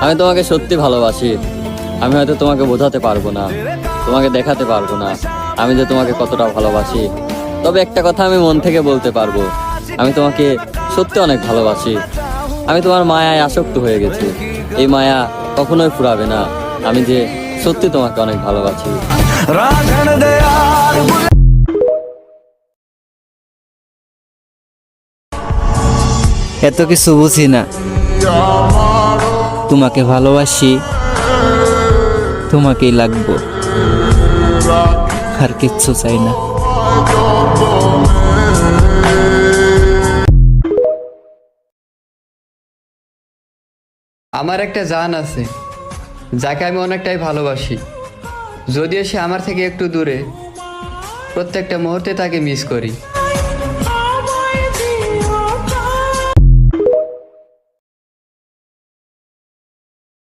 আমি তোমাকে সত্যি ভালোবাসি। আমি হয়তো তোমাকে বোঝাতে পারবো না, তোমাকে দেখাতে পারবো না আমি যে তোমাকে কতটা ভালোবাসি। তবে একটা কথা আমি মন থেকে বলতে পারবো, আমি তোমাকে সত্যি অনেক ভালোবাসি। আমি তোমার মায়ায় আসক্ত হয়ে গেছি। এই মায়া কখনোই ফুরাবে না। আমি যে সত্যি তোমাকে অনেক ভালোবাসি। এত কিছু বুঝি না, তোমাকে ভালোবাসি, তোমাকেই লাগবো, আর কিচ্ছু চাই না। আমার একটা জান আছে, যাকে আমি অনেকটাই ভালোবাসি। যদিও সে আমার থেকে একটু দূরে, প্রত্যেকটা মুহূর্তে তাকে মিস করি।